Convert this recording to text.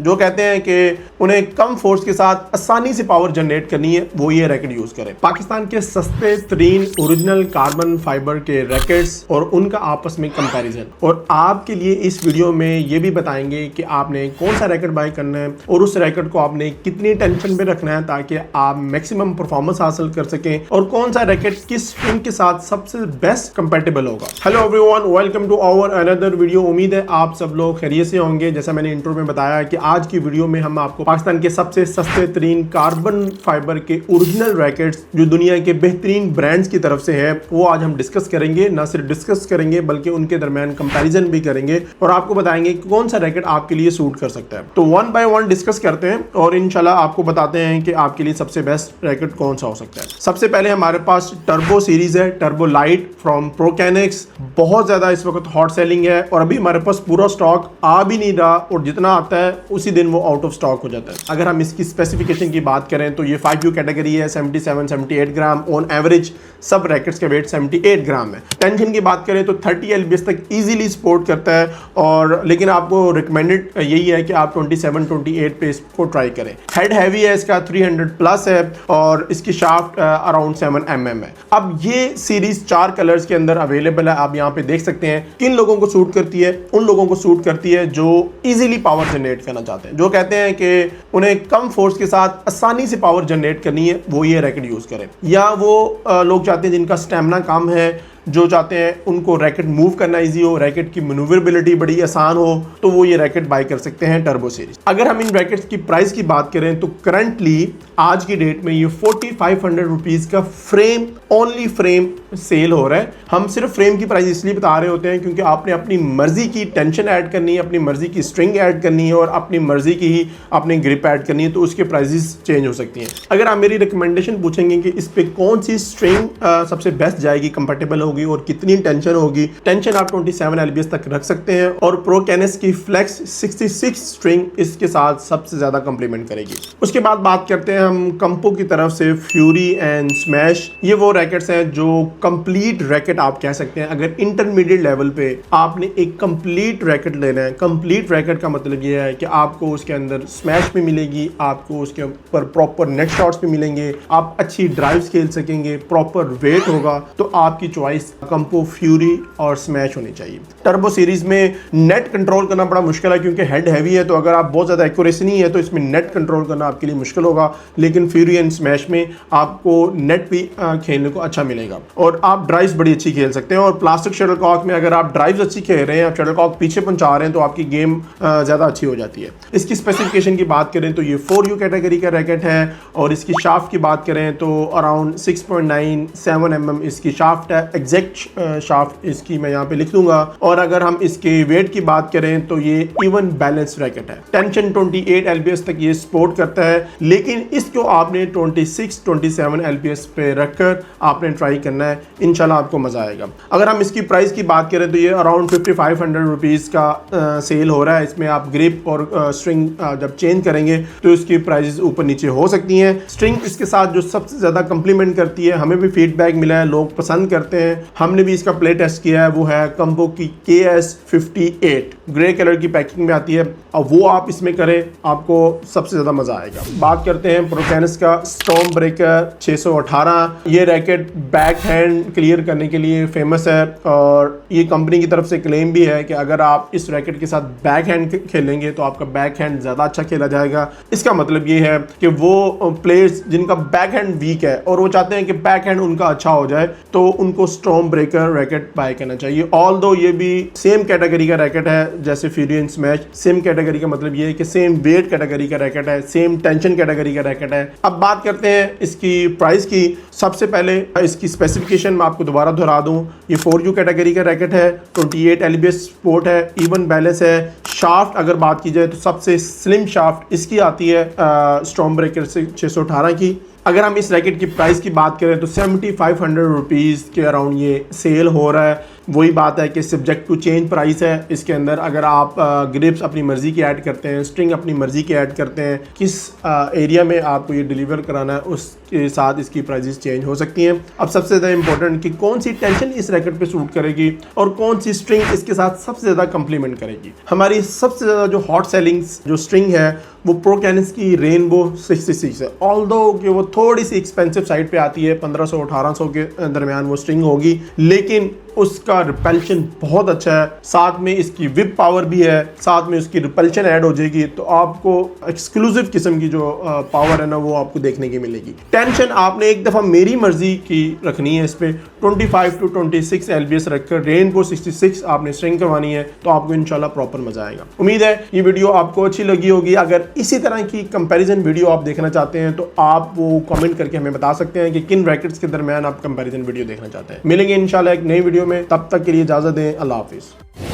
जो कहते हैं कि उन्हें कम फोर्स के साथ आसानी से पावर जनरेट करनी है वो ये रैकेट यूज करें। पाकिस्तान के सस्ते तरीन ओरिजिनल कार्बन फाइबर के रैकेट्स और उनका आपस में कंपैरिजन, और आपके लिए इस वीडियो में ये भी बताएंगे कि आपने कौन सा रैकेट बाय करना है और उस रैकेट को आपने कितनी टेंशन में रखना है ताकि आप मैक्सिमम परफॉर्मेंस हासिल कर सकें, और कौन सा रैकेट किस स्ट्रिंग के साथ सबसे बेस्ट कंपैटिबल होगा। Hello everyone, welcome to our another video. उम्मीद है आप सब लोग खैरियत से होंगे। जैसा मैंने इंट्रो में बताया कि आज की वीडियो में हम आपको पाकिस्तान के सबसे सस्ते तरीन कार्बन फाइबर के ओरिजिनल रैकेट्स जो दुनिया के बेहतरीन ब्रांड्स की तरफ से है वो आज हम डिस्कस करेंगे। ना सिर्फ डिस्कस करेंगे बल्कि उनके दरमियान कंपैरिजन भी करेंगे और आपको बताएंगे कि कौन सा रैकेट आपके लिए सूट कर सकता है। तो वन बाय वन डिस्कस करते हैं और इंशाल्लाह आपको बताते हैं कि आपके लिए सबसे बेस्ट रैकेट कौन सा हो सकता है। सबसे पहले हमारे पास टर्बो सीरीज है, टर्बो लाइट फ्रॉम प्रोकैनिक्स। बहुत ज्यादा इस वक्त हॉट सेलिंग है और अभी हमारे पास पूरा स्टॉक आ भी नहीं रहा और जितना आता है उसी दिन वो आउट ऑफ स्टॉक हो जाता है। अगर हम इसकी स्पेसिफिकेशन की बात करें तो ये 5U कैटेगरी है, 77-78 ग्राम ऑन एवरेज। सब रैकेट्स के वेट 78 ग्राम है। टेंशन की बात करें तो 30 LBS तक इजीली सपोर्ट करता है, और लेकिन आपको रिकमेंडेड यही है कि आप 27-28 पे इसको ट्राई करें। हेड हैवी है इसका, 300 प्लस है और इसकी शाफ्ट अराउंड 7 mm है। अब ये सीरीज 4 कलर्स के अंदर अवेलेबल है। आप यहाँ पे देख सकते हैं किन लोगों को सूट करती है। उन लोगों को सूट करती है जो इजीली पावर जनरेट करना चाहते हैं, जो कहते हैं कि उन्हें कम फोर्स के साथ आसानी से पावर जनरेट करनी है, वो ये रैकेट यूज करें। या वो लोग चाहते हैं जिनका स्टेमिना कम है, जो चाहते हैं उनको रैकेट मूव करना इजी हो, रैकेट की मैन्यूवरेबिलिटी बड़ी आसान हो, तो वो ये रैकेट बाय कर सकते हैं टर्बो सीरीज। अगर हम इन रैकेट्स की प्राइस की बात करें तो करंटली आज की डेट में ये 4500 रुपीज का फ्रेम, ओनली फ्रेम सेल हो रहा है। हम सिर्फ फ्रेम की प्राइस इसलिए बता रहे होते हैं क्योंकि आपने अपनी मर्जी की टेंशन ऐड करनी है, अपनी मर्जी की स्ट्रिंग ऐड करनी है और अपनी मर्जी की ही अपनी ग्रिप ऐड करनी है, तो उसके प्राइसेस चेंज हो सकती हैं। अगर आप मेरी रिकमेंडेशन पूछेंगे कि इस पे कौन सी स्ट्रिंग सबसे बेस्ट जाएगी, कंफर्टेबल होगी और कितनी टेंशन होगी, टेंशन आप 27 LBS तक रख सकते हैं और प्रोकैनिक्स की फ्लेक्स 66 स्ट्रिंग इसके साथ सबसे ज्यादा कंप्लीमेंट करेगी। उसके बाद बात करते हैं हम कंपो की तरफ से फ्यूरी एंड स्मैश। ये वो रैकेट्स हैं जो कंप्लीट रैकेट आप कह सकते हैं। अगर इंटरमीडिएट लेवल पे आपने एक कंप्लीट रैकेट लेना है, कंप्लीट रैकेट का मतलब ये है कि आपको उसके अंदर स्मैश भी मिलेगी, आपको उसके ऊपर प्रॉपर नेट शॉट्स भी मिलेंगे, आप अच्छी ड्राइव्स खेल सकेंगे, प्रॉपर वेट होगा, तो आपकी चॉइस कंपो, फ्यूरी और स्मैश होनी चाहिए। टर्बो सीरीज में नेट कंट्रोल करना बड़ा मुश्किल है क्योंकि हेड हैवी है, तो अगर आप बहुत ज्यादा एक्यूरेसी नहीं है तो इसमें नेट कंट्रोल करना आपके लिए मुश्किल होगा। लेकिन फ्यूरी एंड स्मैश में आपको नेट भी खेलने को अच्छा मिलेगा और आप ड्राइव्स बड़ी अच्छी खेल सकते हैं। और प्लास्टिक शटलकॉक में अगर आप ड्राइव्स अच्छी खेल रहे हैं, आप शटलकॉक पीछे पहुंचा रहे हैं, तो आपकी गेम ज्यादा अच्छी हो जाती है। इसकी स्पेसिफिकेशन की बात करें तो ये 4U कैटेगरी का रैकेट है और इसकी शाफ्ट की बात करें तो अराउंड 6.97 mm इसकी शाफ्ट है। एग्जैक्ट शाफ्ट इसकी मैं यहाँ पे लिख दूंगा। और अगर हम इसके वेट की बात करें तो ये इवन बैलेंस रैकेट है। टेंशन 28 LBS तक ये सपोर्ट करता है, लेकिन इसको आपने 26-27 LBS पे रखकर आपने ट्राई करना है, इंशाल्लाह आपको मजा आएगा। अगर हम इसकी प्राइस की बात करें तो ये अराउंड 5500 रुपीज का सेल हो रहा है। इसमें आप ग्रिप और स्ट्रिंग जब चेंज करेंगे तो इसकी प्राइसेस ऊपर नीचे हो सकती हैं। स्ट्रिंग इसके साथ जो सबसे ज्यादा कंप्लीमेंट करती है, हमें भी फीडबैक मिला है, लोग पसंद करते हैं, हमने भी इसका प्ले टेस्ट किया है, वो है कंबो की KS58 ग्रे कलर की पैकिंग में आती है। अब वो आप इसमें करें, आपको सबसे ज्यादा मजा आएगा। बात करते हैं प्रोकैनिक्स का स्टॉर्म ब्रेकर 618। ये रैकेट बैक हैंड क्लियर करने के लिए फेमस है और ये कंपनी की तरफ से क्लेम भी है कि अगर आप इस रैकेट के साथ बैक हैंड खेलेंगे तो आपका बैक हैंड ज्यादा अच्छा खेला जाएगा। इसका मतलब ये है कि वो प्लेयर्स जिनका बैक हैंड वीक है और वो चाहते हैं कि बैक हैंड उनका अच्छा हो जाए, तो उनको स्टॉर्म ब्रेकर रैकेट बाय करना चाहिए। ऑल्दो ये भी सेम कैटेगरी का रैकेट है जैसे fury and smash. Same category का मतलब ये है कि सेम वेट कैटेगरी का रैकेट है, सेम टेंशन कैटेगरी का रैकेट है। अब बात करते हैं इसकी प्राइस की। सबसे पहले इसकी स्पेसिफिकेशन मैं आपको दोबारा दोहरा दूं, ये 4U कैटेगरी का रैकेट है, 28 LBS सपोर्ट है, इवन बैलेंस है। शाफ्ट अगर बात की जाए तो सबसे स्लिम शाफ्ट इसकी आती है स्टॉर्म ब्रेकर से 618 की। अगर हम इस रैकेट की प्राइस की बात करें तो 7500 रुपीज़ के अराउंड ये सेल हो रहा है। वही बात है कि सब्जेक्ट टू चेंज प्राइस है। इसके अंदर अगर आप ग्रिप्स अपनी मर्जी के ऐड करते हैं, स्ट्रिंग अपनी मर्जी के ऐड करते हैं, किस एरिया में आपको ये डिलीवर कराना है उसके साथ इसकी प्राइसेस चेंज हो सकती हैं। अब सबसे ज़्यादा इंपॉर्टेंट कि कौन सी टेंशन इस रैकेट पे सूट करेगी और कौन सी स्ट्रिंग इसके साथ सबसे ज़्यादा कंप्लीमेंट करेगी। हमारी सबसे ज़्यादा जो हॉट सेलिंग जो स्ट्रिंग है वो प्रोकैनिस की रेनबो 66 है। ऑल्दो कि वो थोड़ी सी एक्सपेंसिव साइड पे आती है, 1500-1800 के दरमियान वो स्ट्रिंग होगी, लेकिन उसका रिपल्शन बहुत अच्छा है। साथ में इसकी विप पावर भी है, साथ में उसकी रिपल्शन ऐड हो जाएगी, तो आपको एक्सक्लूसिव किस्म की जो पावर है ना वो आपको देखने की मिलेगी। टेंशन आपने एक दफ़ा मेरी मर्जी की रखनी है, इस पे 25 to 26 LBS रखकर रेनबो 66 आपने स्ट्रिंग करवानी है, तो आपको इंशाल्लाह प्रॉपर मजा आएगा। उम्मीद है ये वीडियो आपको अच्छी लगी होगी। अगर इसी तरह की कंपैरिजन वीडियो आप देखना चाहते हैं तो आप वो कमेंट करके हमें बता सकते हैं कि किन रैकेट्स के दरमियान आप कंपैरिजन वीडियो देखना चाहते हैं। मिलेंगे इंशाल्लाह एक नई वीडियो में, तब तक के लिए इजाजत दें। अल्लाह हाफिज़।